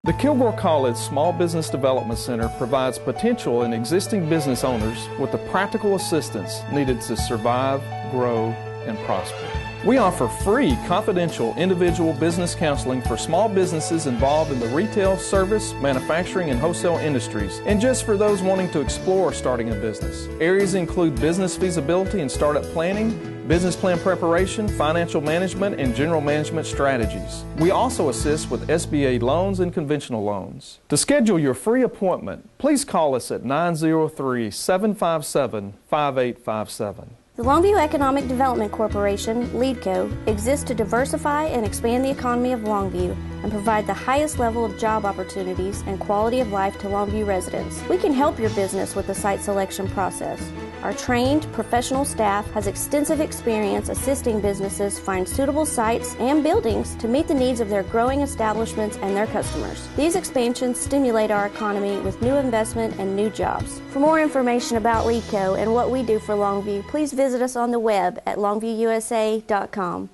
The Kilgore College Small Business Development Center provides potential and existing business owners with the practical assistance needed to survive, grow, and prosper. We offer free, confidential, individual business counseling for small businesses involved in the retail, service, manufacturing, and wholesale industries, and just for those wanting to explore starting a business. Areas include business feasibility and startup planning, business plan preparation, financial management, and general management strategies. We also assist with SBA loans and conventional loans. To schedule your free appointment, please call us at 903-757-5857. The Longview Economic Development Corporation, LEADCO, exists to diversify and expand the economy of Longview and provide the highest level of job opportunities and quality of life to Longview residents. We can help your business with the site selection process. Our trained, professional staff has extensive experience assisting businesses find suitable sites and buildings to meet the needs of their growing establishments and their customers. These expansions stimulate our economy with new investment and new jobs. For more information about LEADCO and what we do for Longview, please visit us on the web at longviewusa.com.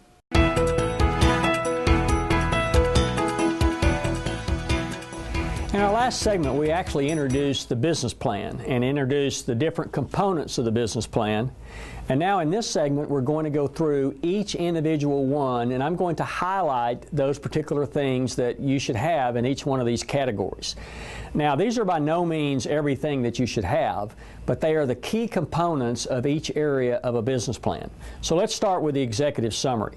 In our last segment, we actually introduced the business plan and introduced the different components of the business plan. And now in this segment, we're going to go through each individual one, and I'm going to highlight those particular things that you should have in each one of these categories. Now, these are by no means everything that you should have, but they are the key components of each area of a business plan. So let's start with the executive summary.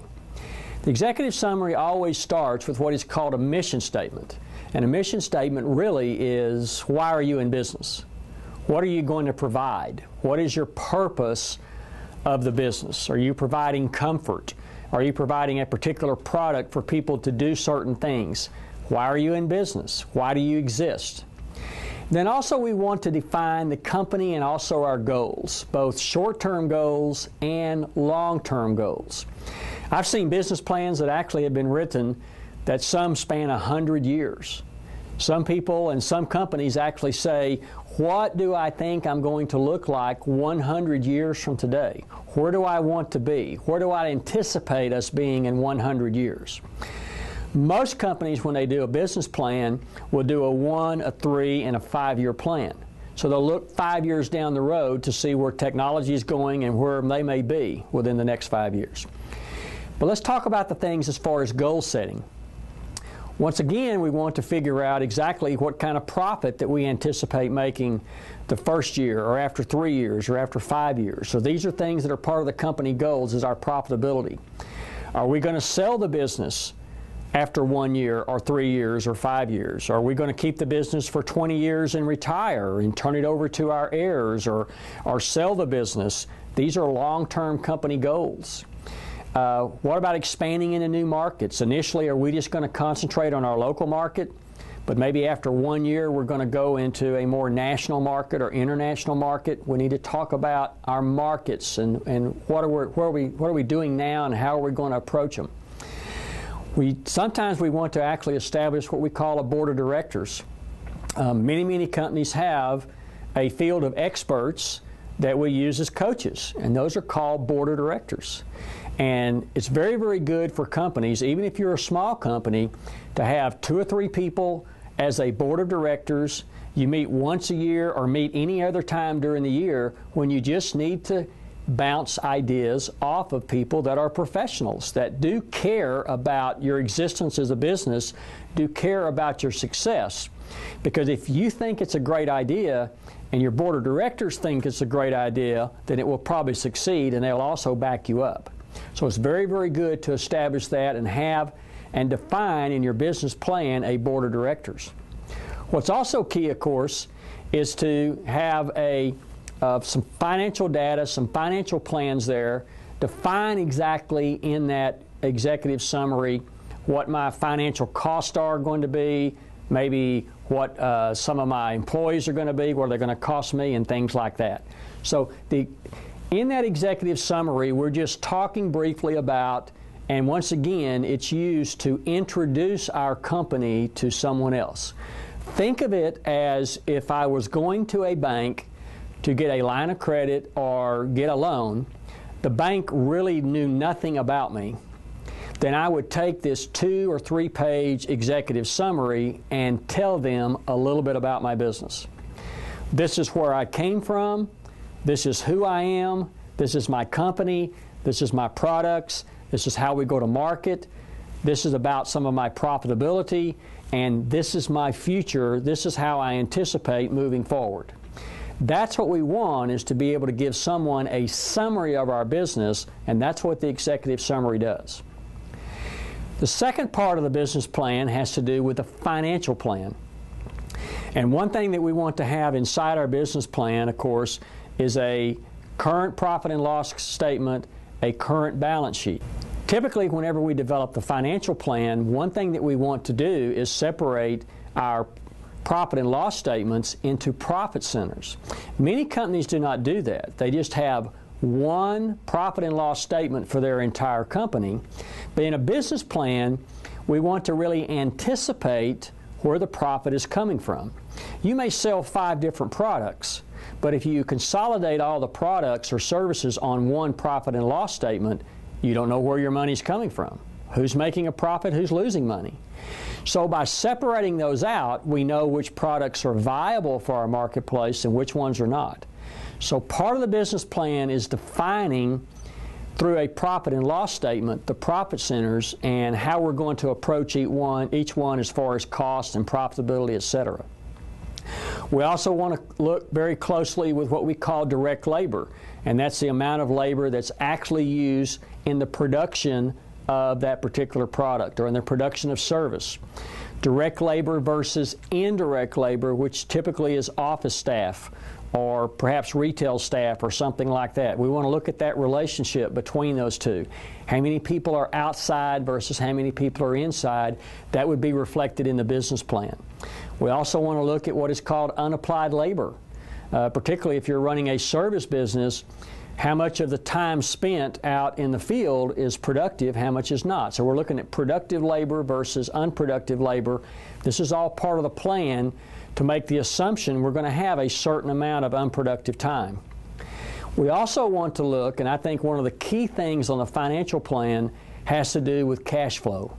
The executive summary always starts with what is called a mission statement. And a mission statement really is, why are you in business? What are you going to provide? What is your purpose of the business? Are you providing comfort? Are you providing a particular product for people to do certain things? Why are you in business? Why do you exist? Then also we want to define the company and also our goals, both short-term goals and long-term goals. I've seen business plans that actually have been written that some span 100 years. Some people and some companies actually say, what do I think I'm going to look like 100 years from today? Where do I want to be? Where do I anticipate us being in 100 years? Most companies, when they do a business plan, will do a 1, a 3, and a 5-year plan. So they'll look 5 years down the road to see where technology is going and where they may be within the next 5 years. But let's talk about the things as far as goal setting. Once again, we want to figure out exactly what kind of profit that we anticipate making the first year or after 3 years or after 5 years. So these are things that are part of the company goals, is our profitability. Are we going to sell the business after 1 year or 3 years or 5 years? Are we going to keep the business for 20 years and retire and turn it over to our heirs, or sell the business? These are long-term company goals. What about expanding into new markets? Initially, are we just going to concentrate on our local market, but maybe after 1 year we're going to go into a more national market or international market? We need to talk about our markets and what are we doing now and how are we going to approach them. Sometimes we want to actually establish what we call a board of directors. Many companies have a field of experts that we use as coaches, and those are called board of directors. And it's very, very good for companies, even if you're a small company, to have 2 or 3 people as a board of directors. You meet once a year or meet any other time during the year when you just need to bounce ideas off of people that are professionals, that do care about your existence as a business, do care about your success. Because if you think it's a great idea and your board of directors think it's a great idea, then it will probably succeed and they'll also back you up. So it's very, very good to establish that and have and define in your business plan a board of directors. What's also key, of course, is to have some financial data, some financial plans there. Define exactly in that executive summary what my financial costs are going to be, maybe what some of my employees are going to be, what they're going to cost me, and things like that. So in that executive summary, we're just talking briefly about, and once again, it's used to introduce our company to someone else. Think of it as if I was going to a bank to get a line of credit or get a loan. The bank really knew nothing about me. then I would take this 2 or 3 page executive summary and tell them a little bit about my business. This is where I came from, this is who I am, this is my company, this is my products, this is how we go to market, this is about some of my profitability, and this is my future, this is how I anticipate moving forward. That's what we want, is to be able to give someone a summary of our business, and that's what the executive summary does. The second part of the business plan has to do with the financial plan. And one thing that we want to have inside our business plan, of course, is a current profit and loss statement, a current balance sheet. Typically, whenever we develop the financial plan, one thing that we want to do is separate our profit and loss statements into profit centers. Many companies do not do that. They just have one profit and loss statement for their entire company. But in a business plan, we want to really anticipate where the profit is coming from. You may sell 5 different products, but if you consolidate all the products or services on one profit and loss statement, you don't know where your money's coming from. Who's making a profit, who's losing money. So by separating those out, we know which products are viable for our marketplace and which ones are not. So part of the business plan is defining through a profit and loss statement the profit centers and how we're going to approach each one as far as cost and profitability, etc. We also want to look very closely with what we call direct labor, and that's the amount of labor that's actually used in the production of that particular product or in the production of service. Direct labor versus indirect labor, which typically is office staff or perhaps retail staff or something like that. We want to look at that relationship between those two. How many people are outside versus how many people are inside? That would be reflected in the business plan. We also want to look at what is called unapplied labor, particularly if you're running a service business. How much of the time spent out in the field is productive, how much is not. So we're looking at productive labor versus unproductive labor. This is all part of the plan to make the assumption we're going to have a certain amount of unproductive time. We also want to look, and I think one of the key things on the financial plan has to do with cash flow.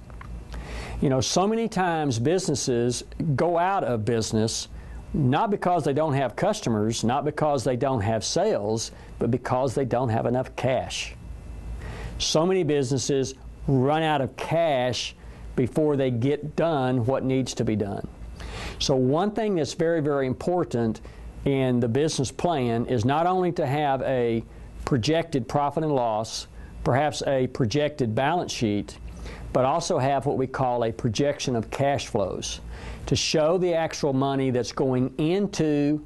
You know, so many times businesses go out of business not because they don't have customers, not because they don't have sales, but because they don't have enough cash. So many businesses run out of cash before they get done what needs to be done. So one thing that's very, very important in the business plan is not only to have a projected profit and loss, perhaps a projected balance sheet, but also have what we call a projection of cash flows to show the actual money that's going into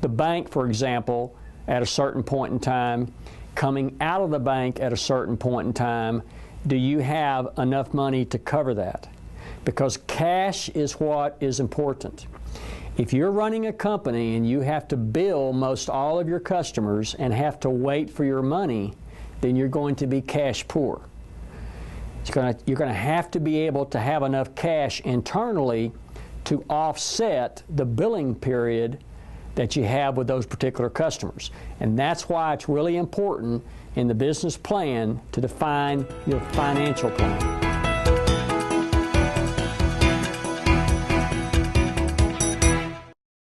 the bank, for example, at a certain point in time, coming out of the bank at a certain point in time. Do you have enough money to cover that? Because cash is what is important. If you're running a company and you have to bill most all of your customers and have to wait for your money, then you're going to be cash poor. You're going to have to be able to have enough cash internally to offset the billing period that you have with those particular customers. And that's why it's really important in the business plan to define your financial plan.